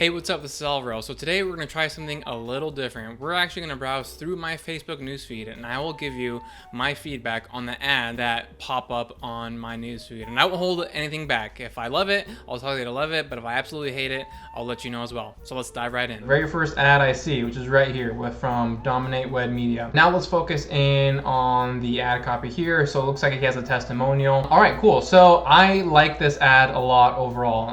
Hey, what's up? This is Alvaro. So today we're going to try something a little different. We're actually going to browse through my Facebook newsfeed and I will give you my feedback on the ad that pop up on my newsfeed. And I won't hold anything back. If I love it, I'll tell you to love it, but if I absolutely hate it, I'll let you know as well. So let's dive right in. The very first ad I see, which is right here from Dominate Web Media. Now let's focus in on the ad copy here. So it looks like it has a testimonial. All right, cool. So I like this ad a lot overall.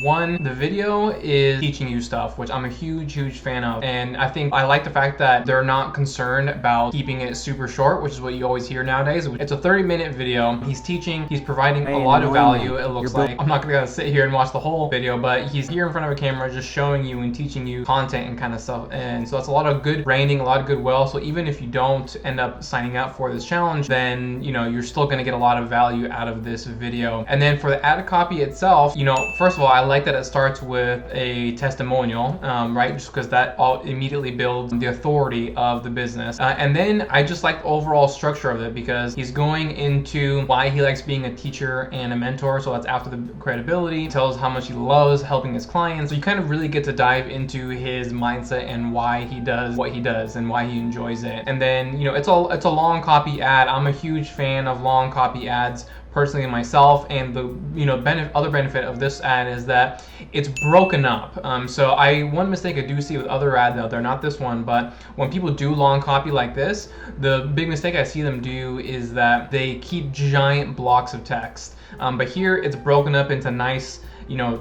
One, the video is teaching you stuff, which I'm a huge fan of. And I think I like the fact that they're not concerned about keeping it super short, which is what you always hear nowadays. It's a 30-minute video. He's teaching, he's providing a lot of value. It looks like, I'm not gonna sit here and watch the whole video, but he's here in front of a camera just showing you and teaching you content and kind of stuff. And so that's a lot of good branding, a lot of goodwill. So even if you don't end up signing up for this challenge, then you're still gonna get a lot of value out of this video. And then for the ad copy itself, first of all, I like that it starts with a testimonial, right? Just because that all immediately builds the authority of the business. And then I just like the overall structure of it because he's going into why he likes being a teacher and a mentor. So that's after the credibility. He tells how much he loves helping his clients. So you kind of really get to dive into his mindset and why he does what he does and why he enjoys it. And then, it's a long copy ad. I'm a huge fan of long copy ads personally myself, and the other benefit of this ad is that it's broken up. So one mistake I do see with other ads out there, not this one, but when people do long copy like this, the big mistake I see them do is that they keep giant blocks of text. But here it's broken up into nice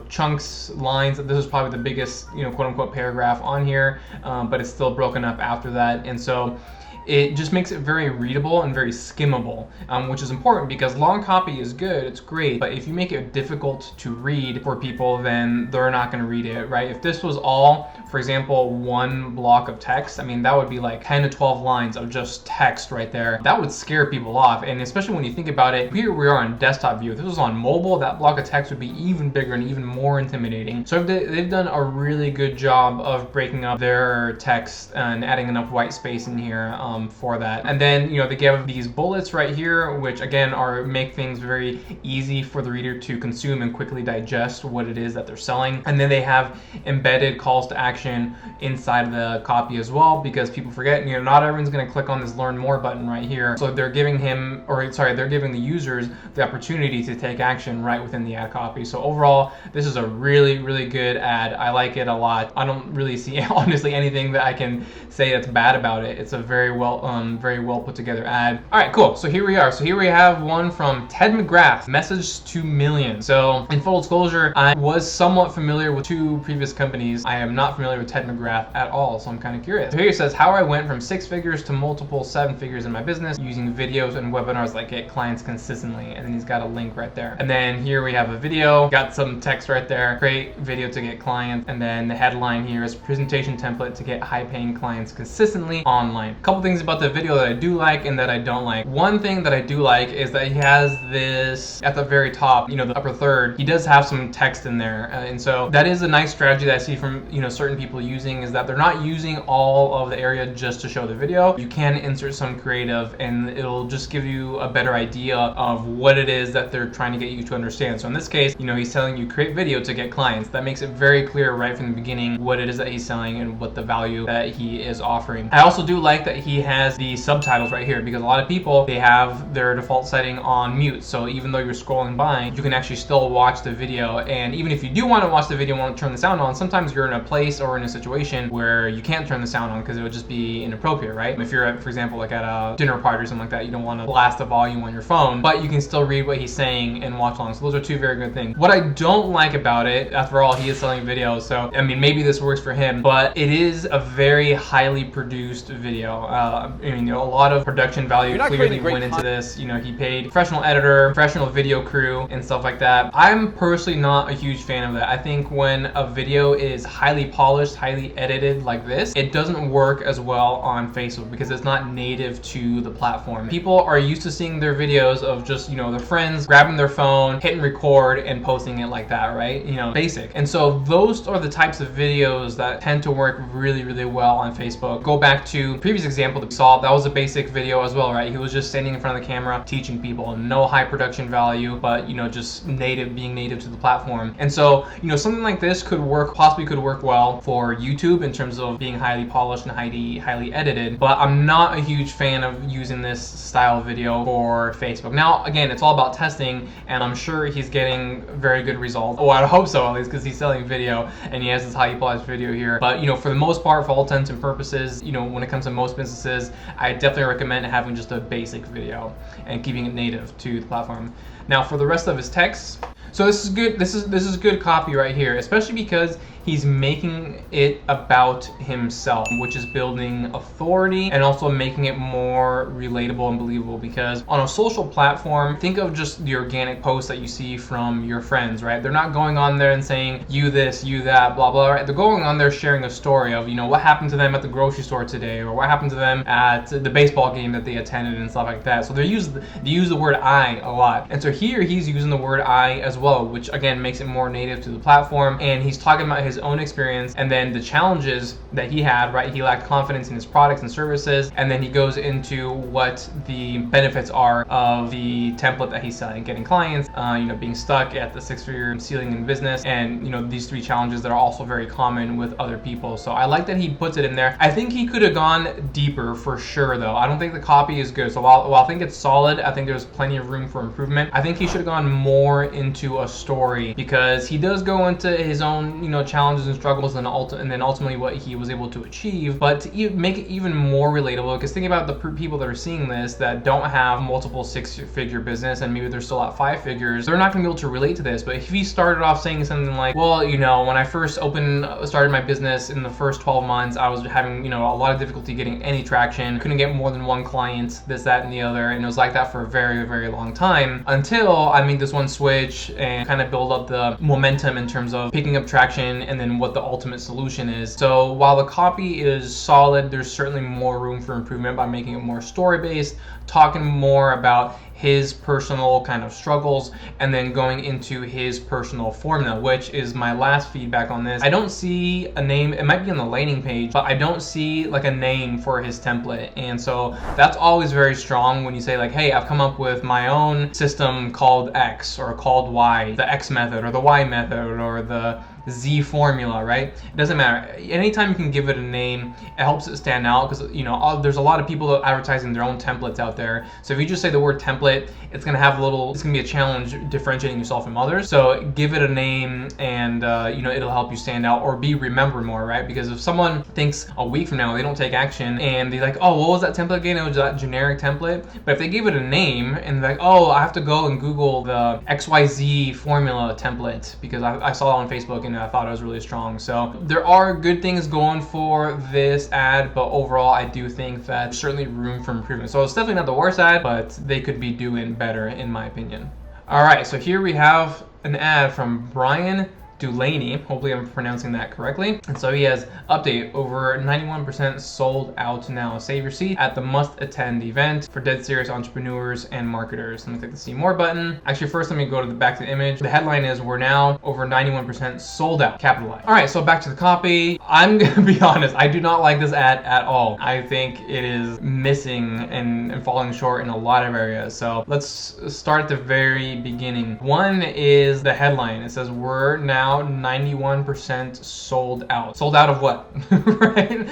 chunks, lines. This is probably the biggest quote unquote paragraph on here, but it's still broken up after that. And so it just makes it very readable and very skimmable, which is important because long copy is good, it's great, but if you make it difficult to read for people, then they're not going to read it, right? If this was all, for example, one block of text, that would be like 10 to 12 lines of just text right there. That would scare people off, and especially when you think about it, here we are on desktop view. If this was on mobile, that block of text would be even bigger and even more intimidating. So they've done a really good job of breaking up their text and adding enough white space in here for that. And then they give these bullets right here, which again make things very easy for the reader to consume and quickly digest what it is that they're selling. And then they have embedded calls to action inside of the copy as well, because people forget, not everyone's going to click on this learn more button right here. So they're giving they're giving the users the opportunity to take action right within the ad copy. So overall, this is a really good ad. I like it a lot. I don't really see honestly anything that I can say that's bad about it. It's a very well put together ad. All right, cool. So here we are. So here we have one from Ted McGrath, message to millions. So in full disclosure, I was somewhat familiar with two previous companies. I am not familiar with Ted McGrath at all, so I'm kind of curious. So here it says how I went from 6 figures to multiple 7 figures in my business using videos and webinars that get clients consistently. And then he's got a link right there. And then here we have a video, got some text right there, great video to get clients. And then the headline here is presentation template to get high paying clients consistently online. A couple things about the video that I do like and that I don't like. One thing that I do like is that he has this at the very top, the upper third, he does have some text in there. And so that is a nice strategy that I see from, certain people using, is that they're not using all of the area just to show the video. You can insert some creative and it'll just give you a better idea of what it is that they're trying to get you to understand. So in this case, he's telling you create video to get clients. That makes it very clear right from the beginning what it is that he's selling and what the value that he is offering. I also do like that he has the subtitles right here, because a lot of people, they have their default setting on mute. So even though you're scrolling by, you can actually still watch the video. And even if you do want to watch the video and want to turn the sound on, sometimes you're in a place or in a situation where you can't turn the sound on because it would just be inappropriate, right? If you're at, for example, like at a dinner party or something like that, you don't want to blast the volume on your phone, but you can still read what he's saying and watch along. So those are two very good things. What I don't like about it, after all, he is selling videos, so maybe this works for him, but it is a very highly produced video. A lot of production value clearly went into this. He paid professional editor, professional video crew, and stuff like that. I'm personally not a huge fan of that. I think when a video is highly polished, highly edited like this, it doesn't work as well on Facebook because it's not native to the platform. People are used to seeing their videos of just, their friends grabbing their phone, hitting record, and posting it like that, right? Basic. And so those are the types of videos that tend to work really well on Facebook. Go back to the previous example field. Saw that was a basic video as well, right? He was just standing in front of the camera teaching people, no high production value, but just being native to the platform. And so something like this possibly could work well for YouTube in terms of being highly polished and highly edited, but I'm not a huge fan of using this style video for Facebook. Now again, it's all about testing, and I'm sure he's getting very good results. Oh, I hope so, at least, because he's selling video and he has this highly polished video here. But for the most part, for all intents and purposes, when it comes to most businesses, I definitely recommend having just a basic video and keeping it native to the platform. Now for the rest of his text, so this is good. This is good copy right here, especially because he's making it about himself, which is building authority and also making it more relatable and believable. Because on a social platform, think of just the organic posts that you see from your friends, right? They're not going on there and saying you this, you that, blah blah, right? They're going on there sharing a story of what happened to them at the grocery store today, or what happened to them at the baseball game that they attended and stuff like that. So they use the word I a lot, and so here he's using the word I as well, which again makes it more native to the platform. And he's talking about his own experience and then the challenges that he had, right? He lacked confidence in his products and services, and then he goes into what the benefits are of the template that he's selling, getting clients, being stuck at the 6-figure ceiling in business, and these 3 challenges that are also very common with other people. So I like that he puts it in there. I think he could have gone deeper for sure, though. I don't think the copy is good. So while I think it's solid, I think there's plenty of room for improvement. I think he should have gone more into a story, because he does go into his own challenges and struggles, and then ultimately what he was able to achieve. But to make it even more relatable, because think about the people that are seeing this that don't have multiple 6-figure business, and maybe they're still at 5 figures, they're not going to be able to relate to this. But if he started off saying something like, well, when I first started my business, in the first 12 months I was having a lot of difficulty getting any traction, couldn't get more than 1 client, this, that, and the other, and it was like that for a very, very long time, until I made this one switch and kind of build up the momentum in terms of picking up traction, and then what the ultimate solution is. So while the copy is solid, there's certainly more room for improvement by making it more story-based, talking more about his personal kind of struggles, and then going into his personal formula, which is my last feedback on this. I don't see a name. It might be on the landing page, but I don't see like a name for his template. And so that's always very strong when you say like, hey, I've come up with my own system called X or called Y, the X method or the Y method or the Z formula, right? It doesn't matter. Anytime you can give it a name, it helps it stand out, because there's a lot of people advertising their own templates out there. So if you just say the word template, it's gonna be a challenge differentiating yourself from others. So give it a name, and it'll help you stand out or be remembered more, right? Because if someone thinks a week from now they don't take action and they're like, oh, what was that template again? It was that generic template. But if they give it a name and they're like, oh, I have to go and Google the XYZ formula template because I saw it on Facebook and I thought it was really strong. So there are good things going for this ad, but overall I do think that there's certainly room for improvement. So it's definitely not the worst ad, but they could be doing better in my opinion. All right, so here we have an ad from Brian Delaney. Hopefully I'm pronouncing that correctly. And so he has update, over 91% sold out now. Save your seat at the must-attend event for dead serious entrepreneurs and marketers. Let me click the see more button. Actually, first let me go to the back to the image. The headline is, we're now over 91% sold out, capitalized. All right, so back to the copy. I'm gonna be honest, I do not like this ad at all. I think it is missing and falling short in a lot of areas. So let's start at the very beginning. One is the headline. It says, we're now 91% sold out. Sold out of what? Right?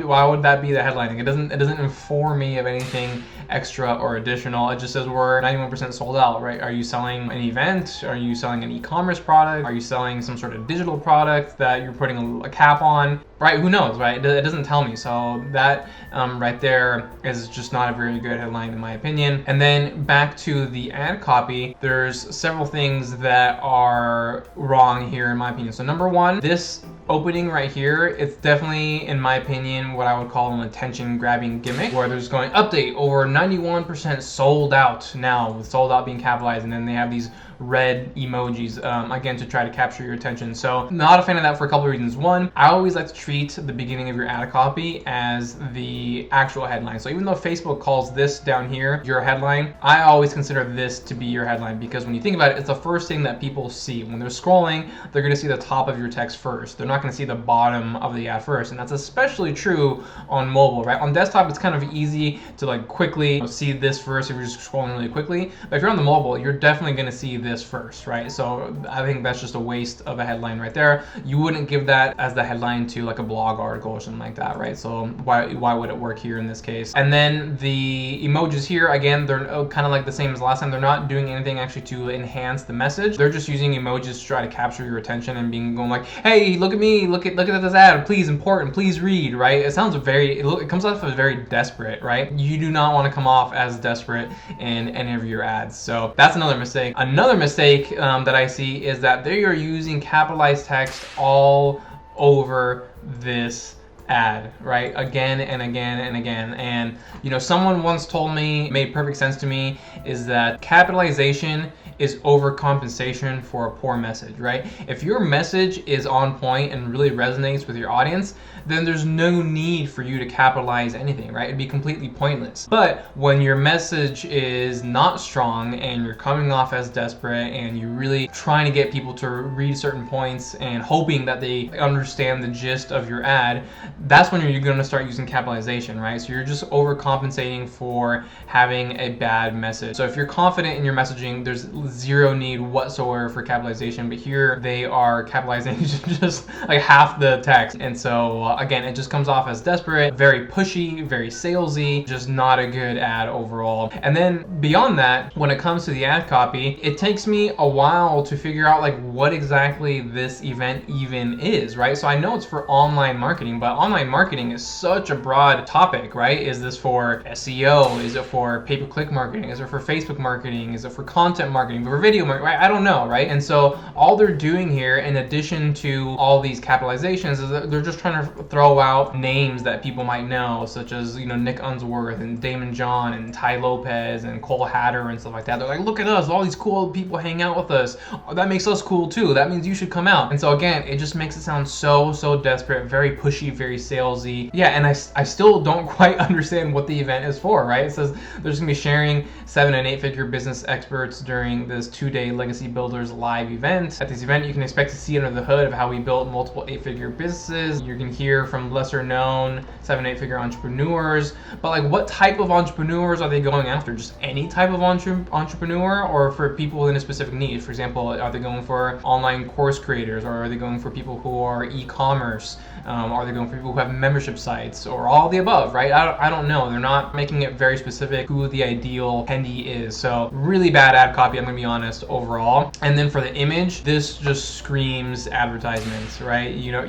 Why would that be the headline? It doesn't inform me of anything extra or additional. It just says we're 91% sold out, right? Are you selling an event? Are you selling an e-commerce product? Are you selling some sort of digital product that you're putting a cap on? Right? Who knows, right? It doesn't tell me. So that right there is just not a very good headline in my opinion. And then back to the ad copy, there's several things that are wrong here in my opinion. So number one, this opening right here, it's definitely, in my opinion, what I would call an attention grabbing gimmick, where there's going update over 91% sold out now, with sold out being capitalized, and then they have these red emojis, again, to try to capture your attention. So not a fan of that for a couple of reasons. One, I always like to treat the beginning of your ad copy as the actual headline. So even though Facebook calls this down here your headline, I always consider this to be your headline, because when you think about it, it's the first thing that people see. When they're scrolling, they're going to see the top of your text first. They're not going to see the bottom of the ad first. And that's especially true on mobile, right? On desktop, it's kind of easy to like quickly see this first if you're just scrolling really quickly. But if you're on the mobile, you're definitely going to see this first, right? So I think that's just a waste of a headline right there. You wouldn't give that as the headline to like a blog article or something like that, right? So why would it work here in this case? And then the emojis here, again, they're kind of like the same as last time. They're not doing anything actually to enhance the message. They're just using emojis to try to capture your attention and going like, hey, look at me, look at this ad, please, important, please read, right? It sounds it comes off as very desperate, right? You do not want to come off as desperate in any of your ads. So that's another mistake. Another mistake that I see is that they are using capitalized text all over this ad, right? Again and again and again. And you know, someone once told me, made perfect sense to me, is that capitalization is overcompensation for a poor message, right? If your message is on point and really resonates with your audience, then there's no need for you to capitalize anything, right? It'd be completely pointless. But when your message is not strong and you're coming off as desperate and you're really trying to get people to read certain points and hoping that they understand the gist of your ad, that's when you're going to start using capitalization, right? So you're just overcompensating for having a bad message. So if you're confident in your messaging, there's zero need whatsoever for capitalization, but here they are capitalizing just like half the text. And so again, it just comes off as desperate, very pushy, very salesy, just not a good ad overall. And then beyond that, when it comes to the ad copy, it takes me a while to figure out like what exactly this event even is, right? So I know it's for online marketing, but online marketing is such a broad topic, right? Is this for SEO? Is it for pay-per-click marketing? Is it for Facebook marketing? Is it for content marketing? For video marketing? Right? I don't know, right? And so all they're doing here, in addition to all these capitalizations, is that they're just trying to throw out names that people might know, such as, you know, Nick Unsworth and Damon John and Ty Lopez and Cole Hatter and stuff like that. They're like, look at us, all these cool people hang out with us. Oh, that makes us cool too. That means you should come out. And so again, it just makes it sound so desperate, very pushy, very salesy. Yeah, and I still don't quite understand what the event is for, right? It says they're just gonna be sharing 7 and 8 figure business experts during this 2-day Legacy Builders live event. At this event, you can expect to see under the hood of how we built multiple 8-figure businesses. You can hear from lesser known 7 and 8 figure entrepreneurs. But like, what type of entrepreneurs are they going after? Just any type of entrepreneur, or for people in a specific need? For example, are they going for online course creators, or are they going for people who are e-commerce? Are they going for people who have membership sites, or all the above, right? I don't know. They're not making it very specific who the ideal attendee is. So really bad ad copy, I'm gonna be honest, overall. And then for the image, this just screams advertisements, right? You know,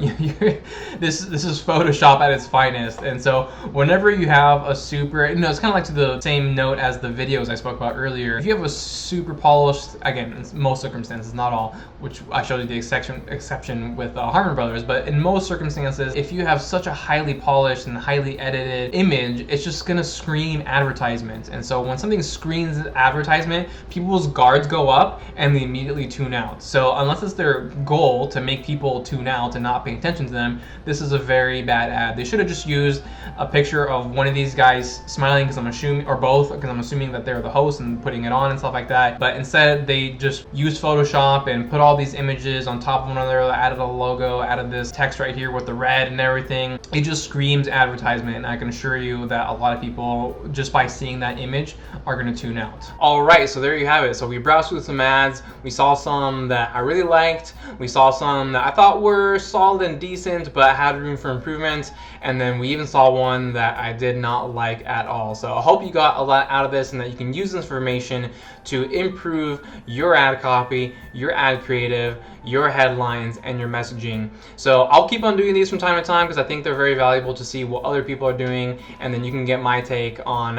this is Photoshop at its finest. And so whenever you have a super, it's kind of like to the same note as the videos I spoke about earlier. If you have a super polished, again, in most circumstances, not all, which I showed you the exception with Harmon Brothers, but in most circumstances, if you have such a highly polished and highly edited image, it's just gonna scream advertisement. And so when something screams advertisement, people's guards go up and they immediately tune out. So unless it's their goal to make people tune out and not pay attention to them, this is a very bad ad. They should have just used a picture of one of these guys smiling, because I'm assuming, or both, because I'm assuming that they're the host and putting it on and stuff like that. But instead, they just used Photoshop and put all these images on top of one another, added a logo, added this text right here with the red and everything. It just screams advertisement, and I can assure you that a lot of people, just by seeing that image, are going to tune out. All right, so there you have it. So we browsed through some ads. We saw some that I really liked. We saw some that I thought were solid and decent, but had room for improvement. And then we even saw one that I did not like at all. So I hope you got a lot out of this and that you can use this information to improve your ad copy, your ad creative, your headlines, and your messaging. So I'll keep on doing these from time to time because I think they're very valuable to see what other people are doing, and then you can get my take on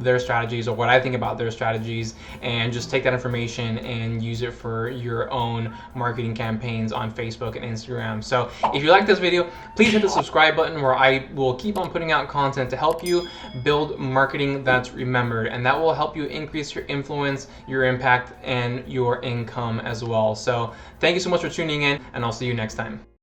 their strategies or what I think about their strategies, and just take that information and use it for your own marketing campaigns on Facebook and Instagram. So if you like this video, please hit the subscribe button, where I will keep on putting out content to help you build marketing that's remembered, and that will help you increase your influence, your impact, and your income as well. So thank you so much for tuning in, and I'll see you next time.